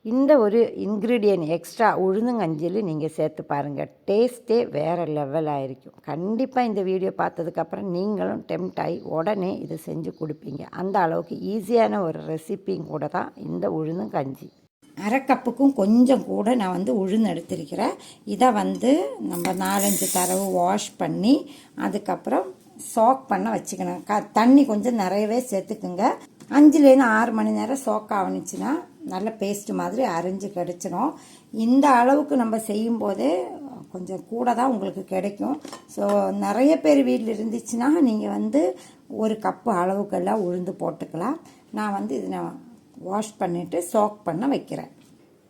இந்த ஒரு ingredient extra உளுந்தங்கஞ்சியில் நீங்கள் சேர்த்து பாருங்கள், டேஸ்ட்டே வேறு லெவல் ஆகிருக்கும். கண்டிப்பாக இந்த வீடியோ பார்த்ததுக்கப்புறம் நீங்களும் டெம்ப்ட் ஆகி உடனே இதை செஞ்சு கொடுப்பீங்க. அந்த அளவுக்கு ஈஸியான ஒரு ரெசிப்பியும் கூட தான் இந்த உளுந்தங்கஞ்சி. அரை கப்புக்கும் கொஞ்சம் கூட நான் உளுந்து எடுத்திருக்கிறேன். இதை நம்ம 4-5 தடவை வாஷ் பண்ணி அதுக்கப்புறம் சோக் பண்ண வச்சுக்கணும். தண்ணி கொஞ்சம் நிறையவே சேர்த்துக்குங்க. 5-6 மணி நேரம் சோக் ஆகணுச்சுன்னா நல்ல பேஸ்ட்டு மாதிரி அரைஞ்சி கிடச்சிடும். இந்த அளவுக்கு நம்ம செய்யும்போதே கொஞ்சம் கூட தான் உங்களுக்கு கிடைக்கும். ஸோ நிறைய பேர் வீட்டில் இருந்துச்சுன்னா நீங்கள் 1 கப்பு அளவுக்கெல்லாம் உளுந்து போட்டுக்கலாம். நான் இதை வாஷ் பண்ணிவிட்டு சோக் பண்ண வைக்கிறேன்.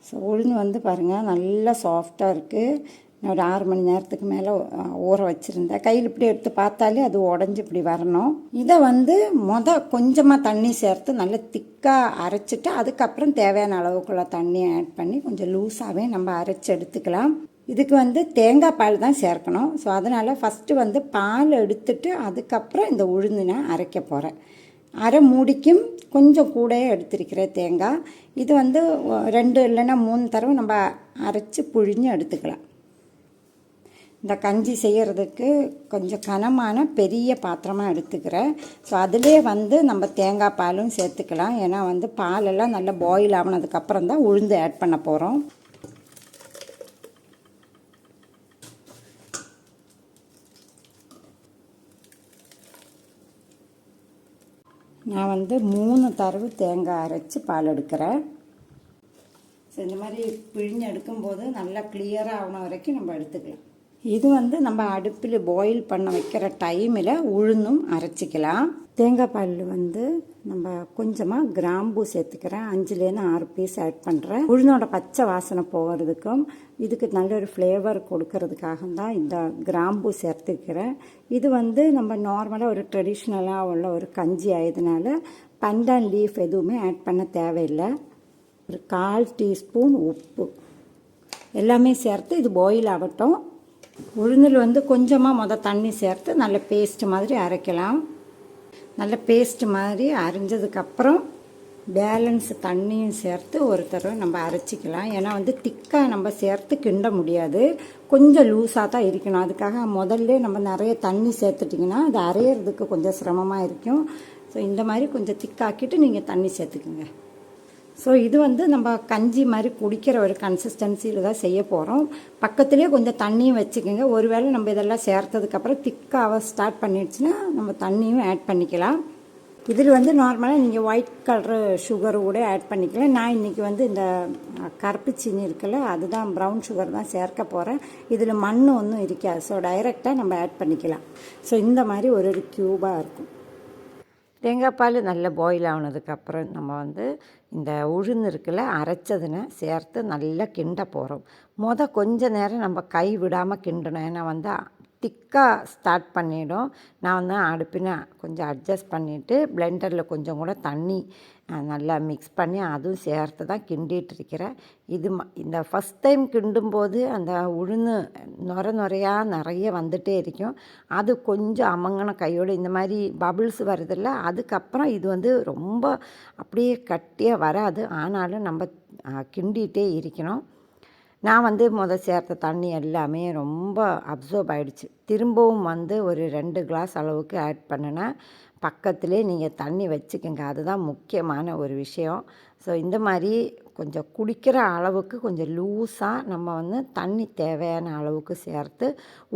ஸோ உளுந்து பாருங்கள் நல்லா சாஃப்டாக இருக்குது. நான் ஒரு 6 மணி நேரத்துக்கு மேலே ஊற வச்சுருந்தேன். கையில் இப்படி எடுத்து பார்த்தாலே அது உடஞ்சி இப்படி வரணும். இதை கொஞ்சமாக தண்ணி சேர்த்து நல்லா திக்காக அரைச்சிட்டு அதுக்கப்புறம் தேவையான அளவுக்குள்ள தண்ணி ஆட் பண்ணி கொஞ்சம் லூஸாகவே நம்ம அரைச்சி எடுத்துக்கலாம். இதுக்கு தேங்காய் பால் தான் சேர்க்கணும். ஸோ அதனால் ஃபஸ்ட்டு பால் எடுத்துட்டு அதுக்கப்புறம் இந்த உளுந்து நான் அரைக்க போகிறேன். அரை மூடிக்கும் கொஞ்சம் கூட எடுத்திருக்கிறேன் தேங்காய். இது 2 இல்லைன்னா 3 தடவை நம்ம அரைச்சி புழிஞ்சு எடுத்துக்கலாம். இந்த கஞ்சி செய்கிறதுக்கு கொஞ்சம் கனமான பெரிய பாத்திரமாக எடுத்துக்கிறேன். ஸோ அதிலே நம்ம தேங்காய் பாலும் சேர்த்துக்கலாம். ஏன்னா பாலெல்லாம் நல்லா பாயில் ஆகினதுக்கப்புறம் தான் உளுந்து ஆட் பண்ண போகிறோம். நான் 3 தடவை தேங்காய் அரைச்சி பால் எடுக்கிறேன். ஸோ இந்த மாதிரி பிழிஞ்சு எடுக்கும்போது நல்லா கிளியராக ஆகின வரைக்கும் நம்ம எடுத்துக்கலாம். இது நம்ம அடுப்பில் பாயில் பண்ண வைக்கிற டைமில் உளுந்தும் அரைச்சிக்கலாம். தேங்காய் பாலில் நம்ம கொஞ்சமாக கிராம்பு சேர்த்துக்கிறேன். 5-6 பீஸ் ஆட் பண்ணுறேன். உளுந்தோட பச்சை வாசனை போகிறதுக்கும் இதுக்கு நல்ல ஒரு ஃப்ளேவர் கொடுக்கறதுக்காக தான் இந்த கிராம்பு சேர்த்துக்கிறேன். இது நம்ம நார்மலாக ஒரு ட்ரெடிஷ்னலாக உள்ள ஒரு கஞ்சி ஆயதுனால பண்டான் லீஃப் எதுவுமே ஆட் பண்ண தேவையில்லை. ஒரு 1/4 டீஸ்பூன் உப்பு எல்லாமே சேர்த்து இது பாயில் ஆகட்டும். உளுந்தில் கொஞ்சமாக தண்ணி சேர்த்து நல்ல பேஸ்ட் மாதிரி அரைக்கலாம். நல்ல பேஸ்ட் மாதிரி அரைஞ்சதுக்கப்புறம் பேலன்ஸ் தண்ணியும் சேர்த்து ஒரு தடவை நம்ம அரைச்சிக்கலாம். ஏன்னா திக்காக நம்ம சேர்த்து கிண்ட முடியாது, கொஞ்சம் லூஸாக தான் இருக்கணும். அதுக்காக முதல்ல நம்ம நிறைய தண்ணி சேர்த்துட்டிங்கன்னா அது அரையிறதுக்கு கொஞ்சம் சிரமமாக இருக்கும். ஸோ இந்த மாதிரி கொஞ்சம் திக்காக்கிட்டு நீங்கள் தண்ணி சேர்த்துக்குங்க. ஸோ இது நம்ம கஞ்சி மாதிரி குடிக்கிற ஒரு கன்சிஸ்டன்சியில் தான் செய்ய போகிறோம். பக்கத்துலேயே கொஞ்சம் தண்ணியும் வச்சுக்கோங்க. ஒருவேளை நம்ம இதெல்லாம் சேர்த்ததுக்கப்புறம் திக்காக ஸ்டார்ட் பண்ணிடுச்சுன்னா நம்ம தண்ணியும் ஆட் பண்ணிக்கலாம். இதில் நார்மலாக நீங்கள் ஒயிட் கலரு சுகர் கூட ஆட் பண்ணிக்கலாம். நான் இன்றைக்கி இந்த கருப்பு சீனி இருக்குல்ல, அதுதான் ப்ரௌன் சுகர் தான் சேர்க்க போகிறேன். இதில் மண் ஒன்றும் இருக்காது. ஸோ டைரெக்டாக நம்ம ஆட் பண்ணிக்கலாம். ஸோ இந்த மாதிரி ஒரு க்யூபாக இருக்கும். தேங்காய் பால் நல்லா பாயில் ஆனதுக்கப்புறம் நம்ம இந்த உளுந்து இருக்குல்ல அரைச்சதுன்னு சேர்த்து நல்லா கிண்ட போகிறோம். கொஞ்ச நேரம் நம்ம கை விடாமல் கிண்டணும். ஏன்னா திக்காக ஸ்டார்ட் பண்ணிவிடும். நான் அடுப்பினை கொஞ்சம் அட்ஜஸ்ட் பண்ணிவிட்டு பிளெண்டரில் கொஞ்சம் கூட தண்ணி நல்லா மிக்ஸ் பண்ணி அதுவும் சேர்த்து தான் கிண்டிகிட்ருக்கிறேன். இந்த ஃபஸ்ட் டைம் கிண்டும்போது அந்த உளுந்து நுரையாக நிறைய வந்துகிட்டே இருக்கும். அது கொஞ்சம் அமங்கின கையோடு இந்த மாதிரி பபிள்ஸ் வருதில்ல, அதுக்கப்புறம் இது ரொம்ப அப்படியே கட்டியாக வராது. ஆனாலும் நம்ம கிண்டிகிட்டே இருக்கணும். நான் சேர்த்த தண்ணி எல்லாமே ரொம்ப அப்சர்வ் ஆகிடுச்சு. திரும்பவும் ஒரு 2 கிளாஸ் அளவுக்கு ஆட் பண்ணினேன். பக்கத்திலே நீங்கள் தண்ணி வச்சுக்கோங்க, அதுதான் முக்கியமான ஒரு விஷயம். ஸோ இந்த மாதிரி கொஞ்சம் குடிக்கிற அளவுக்கு கொஞ்சம் லூஸாக நம்ம தண்ணி தேவையான அளவுக்கு சேர்த்து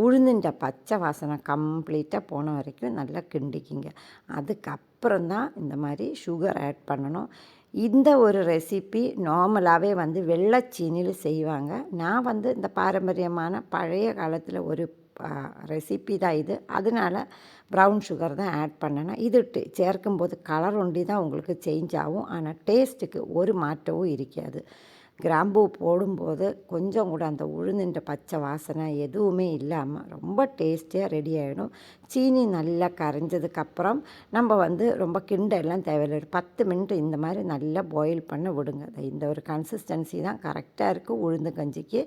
உளுந்துன்ற பச்சை வாசனை கம்ப்ளீட்டாக போன வரைக்கும் நல்லா கிண்டிக்கிங்க. அதுக்கப்புறம் தான் இந்த மாதிரி சுகர் ஆட் பண்ணணும். இந்த ஒரு ரெசிபி நார்மலாகவே வெள்ளைச்சீனியில் செய்வாங்க. நான் இந்த பாரம்பரியமான பழைய காலத்தில் ஒரு ரெசிபி தான் இது. அதனால் ப்ரௌன் சுகர் தான் ஆட் பண்ணேன். இது சேர்க்கும்போது கலர் ஒண்டி தான் உங்களுக்கு சேஞ்ச் ஆகும். ஆனால் டேஸ்ட்டுக்கு ஒரு மாற்றமும் இருக்காது. கிராம்பூ போடும்போது கொஞ்சம் கூட அந்த உளுந்துன்ற பச்சை வாசனை எதுவுமே இல்லாமல் ரொம்ப டேஸ்டியாக ரெடி ஆகிடும். சீனி நல்லா கரைஞ்சதுக்கப்புறம் நம்ம ரொம்ப கிண்டெல்லாம் தேவையில்லை. ஒரு 10 மினிட் இந்த மாதிரி நல்லா பாயில் பண்ண விடுங்க. இந்த ஒரு கன்சிஸ்டன்சி தான் கரெக்டாக இருக்குது உளுந்து கஞ்சிக்கு.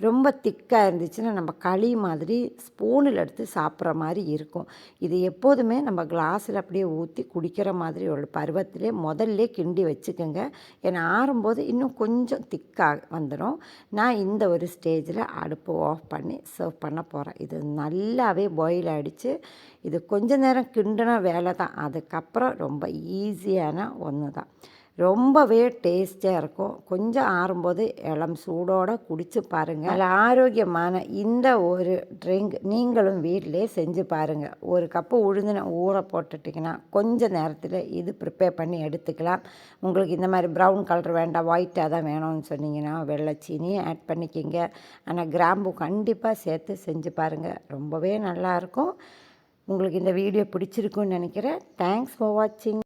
ரொம்ப திக்காக இருந்துச்சுன்னா நம்ம களி மாதிரி ஸ்பூனில் எடுத்து சாப்பிட்ற மாதிரி இருக்கும். இது எப்போதுமே நம்ம கிளாஸில் அப்படியே ஊற்றி குடிக்கிற மாதிரி ஒரு பருவத்திலே முதல்ல கிண்டி வச்சுக்கோங்க. ஏன்னா ஆறும்போது இன்னும் கொஞ்சம் திக்காக வந்துடும். நான் இந்த ஒரு ஸ்டேஜில் அடுப்பு ஆஃப் பண்ணி சர்வ் பண்ண போகிறேன். இது நல்லாவே பாயில் ஆகிடுச்சு. இது கொஞ்ச நேரம் கிண்டின வேலை தான், அதுக்கப்புறம் ரொம்ப ஈஸியான ஒன்று தான். ரொம்பவே டேஸ்டியாக இருக்கும். கொஞ்சம் ஆறும்போது இளம் சூடோடு குடித்து பாருங்கள். நல்ல ஆரோக்கியமான இந்த ஒரு ட்ரிங்க் நீங்களும் வீட்டிலே செஞ்சு பாருங்கள். ஒரு கப்பு உளுந்தின ஊற போட்டுட்டிங்கன்னா கொஞ்சம் நேரத்தில் இது ப்ரிப்பேர் பண்ணி எடுத்துக்கலாம். உங்களுக்கு இந்த மாதிரி ப்ரௌன் கலர் வேண்டாம், ஒயிட்டாக தான் வேணும்னு சொன்னீங்கன்னா வெள்ளை சீனியும் ஆட் பண்ணிக்கிங்க. ஆனால் கிராம்பு கண்டிப்பாக சேர்த்து செஞ்சு பாருங்கள், ரொம்பவே நல்லாயிருக்கும். உங்களுக்கு இந்த வீடியோ பிடிச்சிருக்குன்னு நினைக்கிறேன். தேங்க்ஸ் ஃபார் வாட்சிங்.